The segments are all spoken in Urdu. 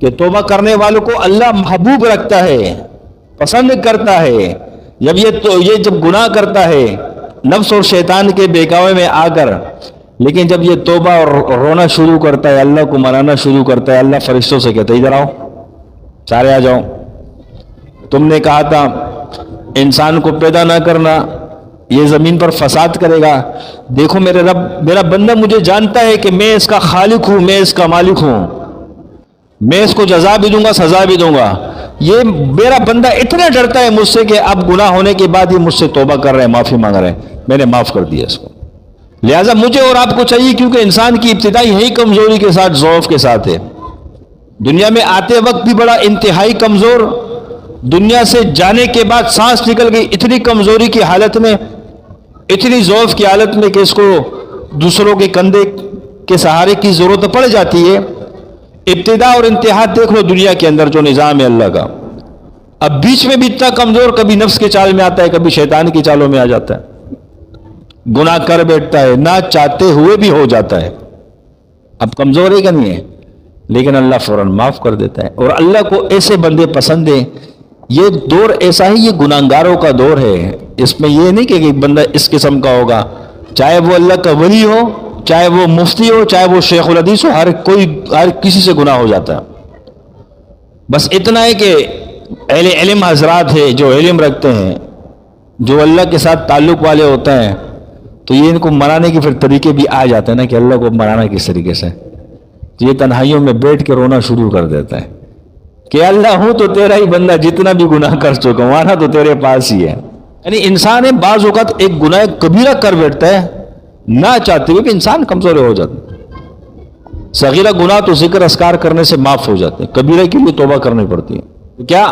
کہ توبہ کرنے والوں کو اللہ محبوب رکھتا ہے، پسند کرتا ہے۔ جب یہ جب گناہ کرتا ہے نفس اور شیطان کے بہکاوے میں آ کر، لیکن جب یہ توبہ اور رونا شروع کرتا ہے، اللہ کو منانا شروع کرتا ہے، اللہ فرشتوں سے کہتا ہے ادھر آؤ، سارے آ جاؤ، تم نے کہا تھا انسان کو پیدا نہ کرنا، یہ زمین پر فساد کرے گا، دیکھو میرے رب، میرا بندہ مجھے جانتا ہے کہ میں اس کا خالق ہوں، میں اس کا مالک ہوں، میں اس کو جزا بھی دوں گا، سزا بھی دوں گا۔ یہ میرا بندہ اتنا ڈرتا ہے مجھ سے کہ اب گناہ ہونے کے بعد یہ مجھ سے توبہ کر رہے ہیں، معافی مانگ رہے ہیں، میں نے معاف کر دیا اس کو۔ لہٰذا مجھے اور آپ کو چاہیے، کیونکہ انسان کی ابتدا یہی کمزوری کے ساتھ، ضعف کے ساتھ ہے، دنیا میں آتے وقت بھی بڑا انتہائی کمزور، دنیا سے جانے کے بعد سانس نکل گئی اتنی کمزوری کی حالت میں، اتنی ضعف کی حالت میں کہ اس کو دوسروں کے کندھے کے سہارے کی ضرورت پڑ جاتی ہے۔ ابتدا اور انتہا دیکھ لو دنیا کے اندر جو نظام ہے اللہ کا، اب بیچ میں بھی اتنا کمزور، کبھی نفس کے چال میں آتا ہے، کبھی شیطان کی چالوں میں آ جاتا ہے، گناہ کر بیٹھتا ہے، نہ چاہتے ہوئے بھی ہو جاتا ہے، اب کمزور ہے کہ نہیں ہے، لیکن اللہ فوراً معاف کر دیتا ہے۔ اور اللہ کو ایسے بندے پسند ہیں۔ یہ دور ایسا ہی، یہ گناہگاروں کا دور ہے، اس میں یہ نہیں کہ ایک بندہ اس قسم کا ہوگا، چاہے وہ اللہ کا ولی ہو، چاہے وہ مفتی ہو، چاہے وہ شیخ الحدیث ہو، ہر کسی سے گناہ ہو جاتا ہے۔ بس اتنا ہے کہ اہل علم حضرات ہیں جو علم رکھتے ہیں، جو اللہ کے ساتھ تعلق والے ہوتے ہیں، تو یہ ان کو منانے کے پھر طریقے بھی آ جاتے ہیں نا کہ اللہ کو منانا کس طریقے سے۔ یہ تنہائیوں میں بیٹھ کے رونا شروع کر دیتا ہے کہ اللہ ہوں تو تیرا ہی بندہ، جتنا بھی گناہ کر چکا ہوں آنا تو تیرے پاس ہی ہے۔ یعنی انسان بعض اوقات ایک گناہ کبیرہ کر بیٹھتا ہے نہ چاہتے ہوئے، کہ انسان کمزور ہو جاتا ہے۔ صغیرہ گناہ تو ذکر اذکار کرنے سے معاف ہو جاتے ہیں، کبیرہ کے لیے توبہ کرنی پڑتی ہے۔ کیا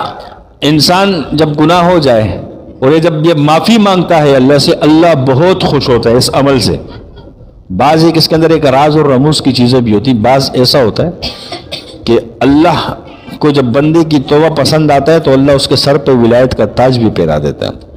انسان جب گناہ ہو جائے اور جب یہ معافی مانگتا ہے اللہ سے، اللہ بہت خوش ہوتا ہے اس عمل سے۔ بعض ایک اس کے اندر ایک راز اور رموز کی چیزیں بھی ہوتی ہیں۔ بعض ایسا ہوتا ہے کہ اللہ کو جب بندے کی توبہ پسند آتا ہے تو اللہ اس کے سر پہ ولایت کا تاج بھی پہنا دیتا ہے۔